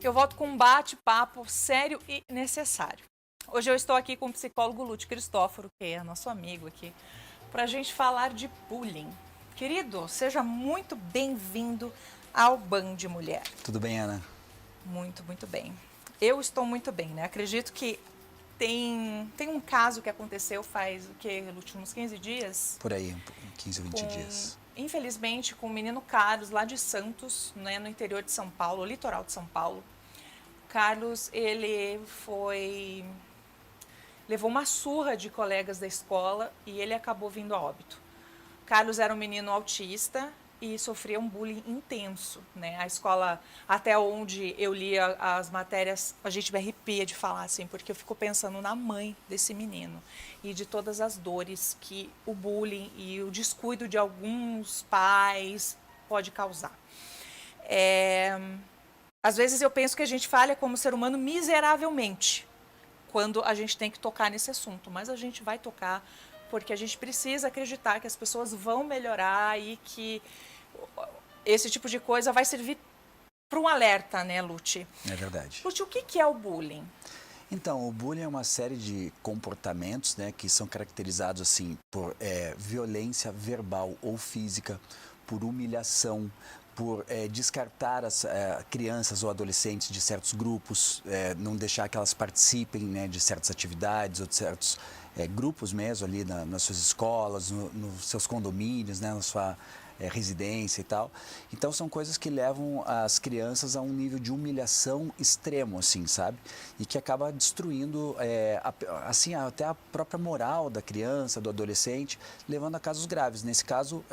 eu volto com um bate-papo sério e necessário. Hoje eu estou aqui com o psicólogo Lúcio Cristóforo, que é nosso amigo aqui, para a gente falar de bullying. Querido, seja muito bem-vindo ao Band Mulher. Tudo bem, Ana? Muito, muito bem. Eu estou muito bem, né? Acredito que tem um caso que aconteceu faz, o quê? Nos últimos 15 dias? Por aí, 15 ou 20 dias. Infelizmente, com o menino Carlos, lá de Santos, né, no interior de São Paulo, litoral de São Paulo. Carlos, ele levou uma surra de colegas da escola e ele acabou vindo a óbito. Carlos era um menino autista e sofria um bullying intenso, né? A escola, até onde eu lia as matérias, a gente me arrepia de falar assim, porque eu fico pensando na mãe desse menino e de todas as dores que o bullying e o descuido de alguns pais pode causar. Às vezes eu penso que a gente falha como ser humano miseravelmente quando a gente tem que tocar nesse assunto, mas a gente vai tocar porque a gente precisa acreditar que as pessoas vão melhorar e que esse tipo de coisa vai servir para um alerta, né, Lúcio? É verdade. Lúcio, o que é o bullying? Então, o bullying é uma série de comportamentos, né, que são caracterizados assim por violência verbal ou física, por humilhação, por descartar as crianças ou adolescentes de certos grupos, não deixar que elas participem, né, de certas atividades ou de certos grupos mesmo ali nas suas escolas, nos seus condomínios, né, na sua residência e tal. Então são coisas que levam as crianças a um nível de humilhação extremo, assim, sabe? E que acaba destruindo, assim, até a própria moral da criança, do adolescente, levando a casos graves. Nesse caso,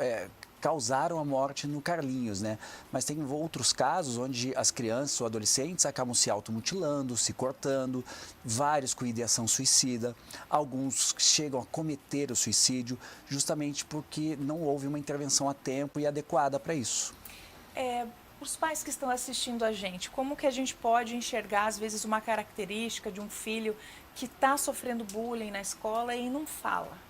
causaram a morte no Carlinhos, né? Mas tem outros casos onde as crianças ou adolescentes acabam se automutilando, se cortando, vários com ideação suicida, alguns chegam a cometer o suicídio justamente porque não houve uma intervenção a tempo e adequada para isso. Os pais que estão assistindo a gente, como que a gente pode enxergar, às vezes, uma característica de um filho que está sofrendo bullying na escola e não fala?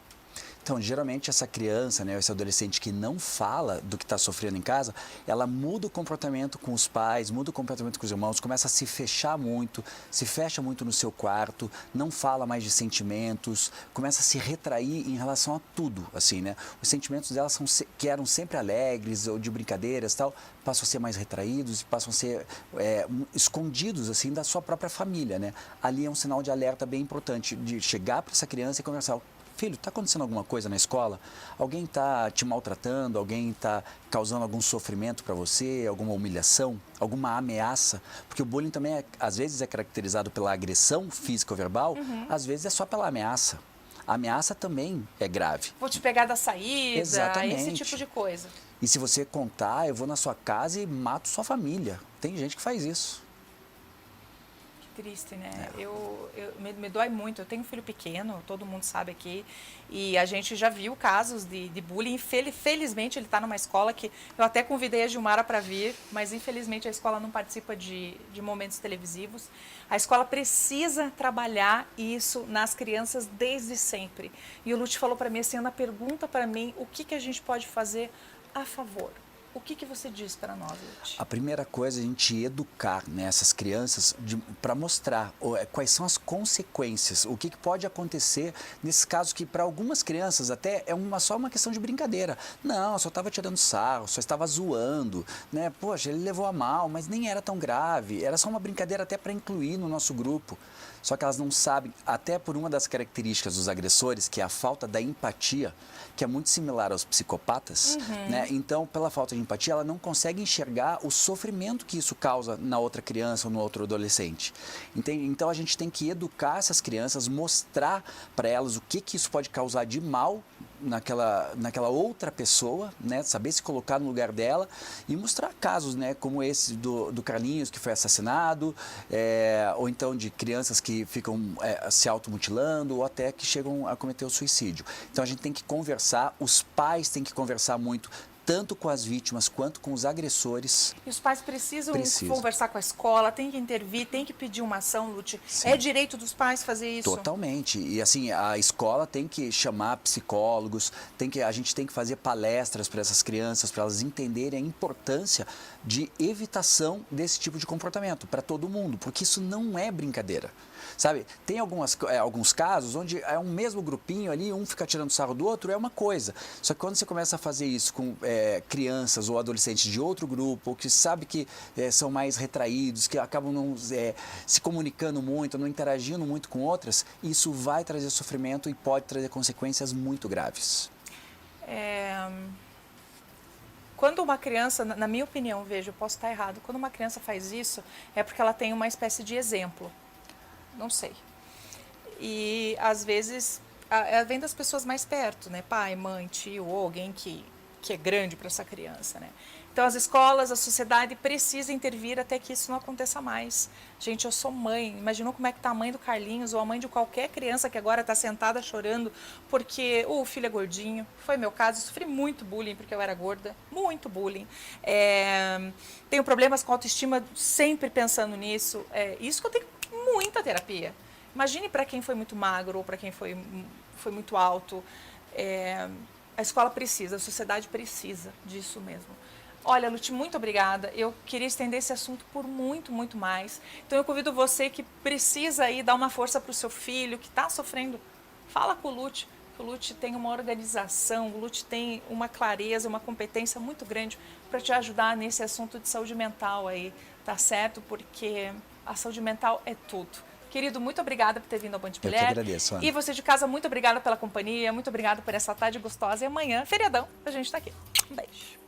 Então, geralmente essa criança, né, esse adolescente que não fala do que está sofrendo em casa, ela muda o comportamento com os pais, muda o comportamento com os irmãos, começa a se fechar muito, se fecha muito no seu quarto, não fala mais de sentimentos, começa a se retrair em relação a tudo, assim, né? Os sentimentos dela que eram sempre alegres ou de brincadeiras e tal, passam a ser mais retraídos, passam a ser escondidos, assim, da sua própria família, né? Ali é um sinal de alerta bem importante de chegar para essa criança e conversar. Filho, está acontecendo alguma coisa na escola? Alguém está te maltratando? Alguém está causando algum sofrimento para você? Alguma humilhação? Alguma ameaça? Porque o bullying também, às vezes, é caracterizado pela agressão física ou verbal, às vezes é só pela ameaça. A ameaça também é grave. Vou te pegar da saída, Exatamente. esse tipo de coisa. E se você contar, eu vou na sua casa e mato sua família. Tem gente que faz isso. Triste, né? Me dói muito. Eu tenho um filho pequeno, todo mundo sabe aqui, e a gente já viu casos de bullying. Felizmente, ele está numa escola que eu até convidei a Gilmara para vir, mas infelizmente a escola não participa de momentos televisivos. A escola precisa trabalhar isso nas crianças desde sempre. E o Lúcio falou para mim assim, Ana, pergunta para mim o que a gente pode fazer a favor. O que você diz para nós, Lúcio? A primeira coisa é a gente educar, né, essas crianças para mostrar quais são as consequências, o que pode acontecer nesse caso que para algumas crianças até é só uma questão de brincadeira. Não, eu só estava tirando sarro, só estava zoando, né? Poxa, ele levou a mal, mas nem era tão grave, era só uma brincadeira até para incluir no nosso grupo. Só que elas não sabem, até por uma das características dos agressores, que é a falta da empatia, que é muito similar aos psicopatas, né? Então, pela falta de empatia, ela não consegue enxergar o sofrimento que isso causa na outra criança ou no outro adolescente. Entende? Então, a gente tem que educar essas crianças, mostrar para elas o que isso pode causar de mal naquela outra pessoa, né? Saber se colocar no lugar dela e mostrar casos, né? Como esse do Carlinhos, que foi assassinado, ou então de crianças que ficam se automutilando ou até que chegam a cometer o suicídio. Então a gente tem que conversar, os pais têm que conversar muito, tanto com as vítimas quanto com os agressores. E os pais precisam conversar com a escola, tem que intervir, tem que pedir uma ação, Lúcio. Sim. É direito dos pais fazer isso? Totalmente. E assim, a escola tem que chamar psicólogos, a gente tem que fazer palestras para essas crianças, para elas entenderem a importância de evitação desse tipo de comportamento para todo mundo, porque isso não é brincadeira. Sabe, tem alguns casos onde é um mesmo grupinho ali, um fica tirando sarro do outro, é uma coisa. Só que quando você começa a fazer isso com crianças ou adolescentes de outro grupo, ou que sabe que são mais retraídos, que acabam não se comunicando muito, não interagindo muito com outras, isso vai trazer sofrimento e pode trazer consequências muito graves. Quando uma criança, na minha opinião, veja, eu posso estar errado, quando uma criança faz isso, é porque ela tem uma espécie de exemplo. Não sei. E, às vezes, vem das pessoas mais perto, né? Pai, mãe, tio, ou alguém que é grande para essa criança, né? Então, as escolas, a sociedade precisa intervir até que isso não aconteça mais. Gente, eu sou mãe. Imaginou como é que tá a mãe do Carlinhos ou a mãe de qualquer criança que agora está sentada chorando porque o filho é gordinho. Foi meu caso, eu sofri muito bullying porque eu era gorda. Muito bullying. Tenho problemas com autoestima sempre pensando nisso. Isso que eu tenho muita terapia. Imagine para quem foi muito magro ou para quem foi muito alto. A escola precisa, a sociedade precisa disso mesmo. Olha, Lute, muito obrigada. Eu queria estender esse assunto por muito, muito mais. Então, eu convido você que precisa aí dar uma força para o seu filho, que está sofrendo. Fala com o Lute. O Lute tem uma organização, o Lute tem uma clareza, uma competência muito grande para te ajudar nesse assunto de saúde mental aí, tá certo? Porque a saúde mental é tudo. Querido, muito obrigada por ter vindo ao Band Mulher. Eu que agradeço, Ana. E você de casa, muito obrigada pela companhia, muito obrigada por essa tarde gostosa. E amanhã, feriadão, a gente está aqui. Um beijo.